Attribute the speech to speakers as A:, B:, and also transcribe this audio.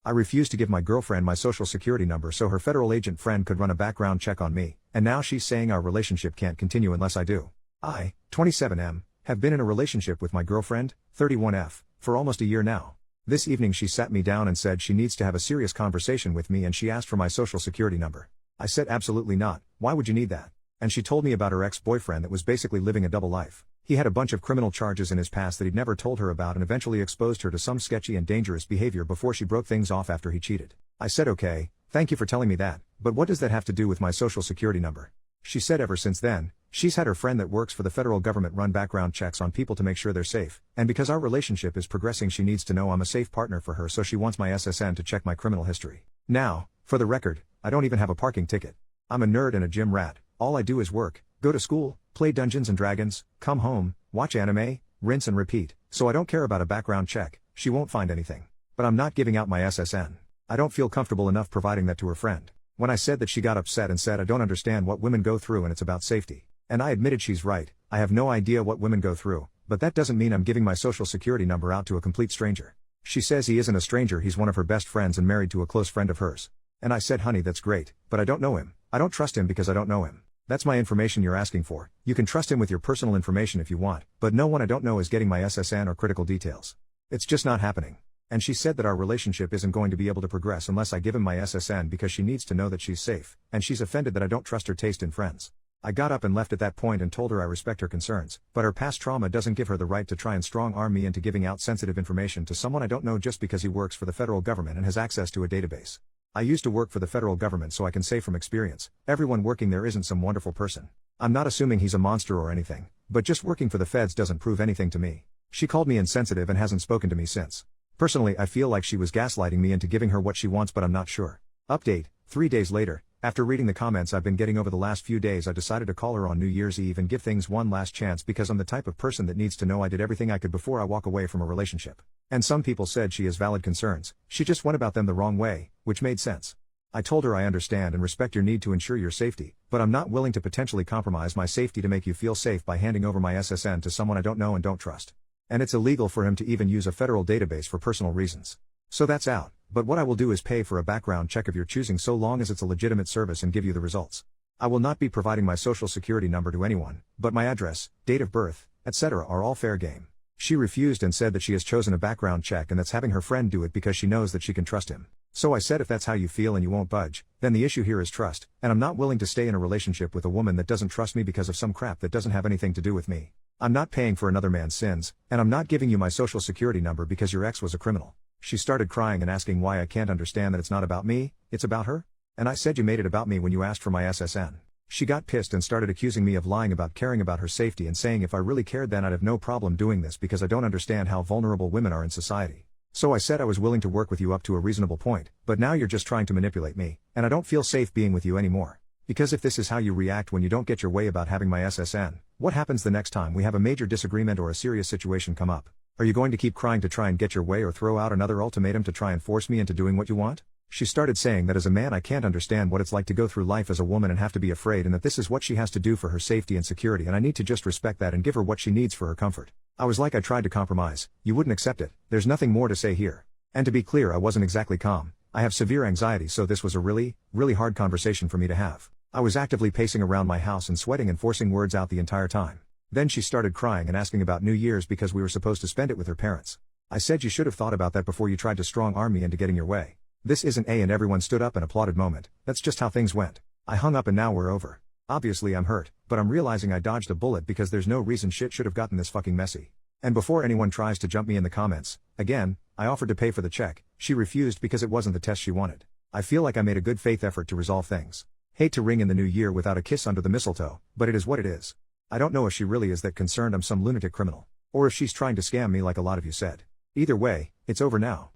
A: I refused to give my girlfriend my social security number so her federal agent friend could run a background check on me, and now she's saying our relationship can't continue unless I do. I, 27M, have been in a relationship with my girlfriend, 31F, for almost a year now. This evening she sat me down and said she needs to have a serious conversation with me and she asked for my social security number. I said absolutely not, why would you need that? And she told me about her ex-boyfriend that was basically living a double life. He had a bunch of criminal charges in his past that he'd never told her about and eventually exposed her to some sketchy and dangerous behavior before she broke things off after he cheated. I said okay, thank you for telling me that, but what does that have to do with my social security number? She said ever since then, she's had her friend that works for the federal government run background checks on people to make sure they're safe, and because our relationship is progressing she needs to know I'm a safe partner for her so she wants my SSN to check my criminal history. Now, for the record, I don't even have a parking ticket. I'm a nerd and a gym rat, all I do is work, go to school, play Dungeons and Dragons, come home, watch anime, rinse and repeat, so I don't care about a background check, she won't find anything. But I'm not giving out my SSN. I don't feel comfortable enough providing that to her friend. When I said that she got upset and said I don't understand what women go through and it's about safety. And I admitted she's right, I have no idea what women go through, but that doesn't mean I'm giving my social security number out to a complete stranger. She says he isn't a stranger, he's one of her best friends and married to a close friend of hers. And I said honey that's great, but I don't know him. I don't trust him because I don't know him. That's my information you're asking for. You can trust him with your personal information if you want, but no one I don't know is getting my SSN or critical details. It's just not happening. And she said that our relationship isn't going to be able to progress unless I give him my SSN because she needs to know that she's safe, and she's offended that I don't trust her taste in friends. I got up and left at that point and told her I respect her concerns, but her past trauma doesn't give her the right to try and strong-arm me into giving out sensitive information to someone I don't know just because he works for the federal government and has access to a database. I used to work for the federal government so I can say from experience, everyone working there isn't some wonderful person. I'm not assuming he's a monster or anything, but just working for the feds doesn't prove anything to me. She called me insensitive and hasn't spoken to me since. Personally, I feel like she was gaslighting me into giving her what she wants, but I'm not sure. Update, 3 days later, after reading the comments I've been getting over the last few days, I decided to call her on New Year's Eve and give things one last chance because I'm the type of person that needs to know I did everything I could before I walk away from a relationship. And some people said she has valid concerns, she just went about them the wrong way, which made sense. I told her I understand and respect your need to ensure your safety, but I'm not willing to potentially compromise my safety to make you feel safe by handing over my SSN to someone I don't know and don't trust. And it's illegal for him to even use a federal database for personal reasons. So that's out, but what I will do is pay for a background check of your choosing so long as it's a legitimate service and give you the results. I will not be providing my social security number to anyone, but my address, date of birth, etc. are all fair game. She refused and said that she has chosen a background check and that's having her friend do it because she knows that she can trust him. So I said if that's how you feel and you won't budge, then the issue here is trust, and I'm not willing to stay in a relationship with a woman that doesn't trust me because of some crap that doesn't have anything to do with me. I'm not paying for another man's sins, and I'm not giving you my social security number because your ex was a criminal. She started crying and asking why I can't understand that it's not about me, it's about her? And I said you made it about me when you asked for my SSN. She got pissed and started accusing me of lying about caring about her safety and saying if I really cared then I'd have no problem doing this because I don't understand how vulnerable women are in society. So I said I was willing to work with you up to a reasonable point, but now you're just trying to manipulate me, and I don't feel safe being with you anymore. Because if this is how you react when you don't get your way about having my SSN, what happens the next time we have a major disagreement or a serious situation come up? Are you going to keep crying to try and get your way or throw out another ultimatum to try and force me into doing what you want? She started saying that as a man I can't understand what it's like to go through life as a woman and have to be afraid and that this is what she has to do for her safety and security and I need to just respect that and give her what she needs for her comfort. I was like I tried to compromise, you wouldn't accept it, there's nothing more to say here. And to be clear I wasn't exactly calm, I have severe anxiety so this was a really hard conversation for me to have. I was actively pacing around my house and sweating and forcing words out the entire time. Then she started crying and asking about New Year's because we were supposed to spend it with her parents. I said you should have thought about that before you tried to strong-arm me into getting your way. This isn't a and everyone stood up and applauded moment, that's just how things went. I hung up and now we're over. Obviously I'm hurt, but I'm realizing I dodged a bullet because there's no reason shit should have gotten this fucking messy. And before anyone tries to jump me in the comments, again, I offered to pay for the check, she refused because it wasn't the test she wanted. I feel like I made a good faith effort to resolve things. Hate to ring in the new year without a kiss under the mistletoe, but it is what it is. I don't know if she really is that concerned I'm some lunatic criminal, or if she's trying to scam me like a lot of you said. Either way, it's over now.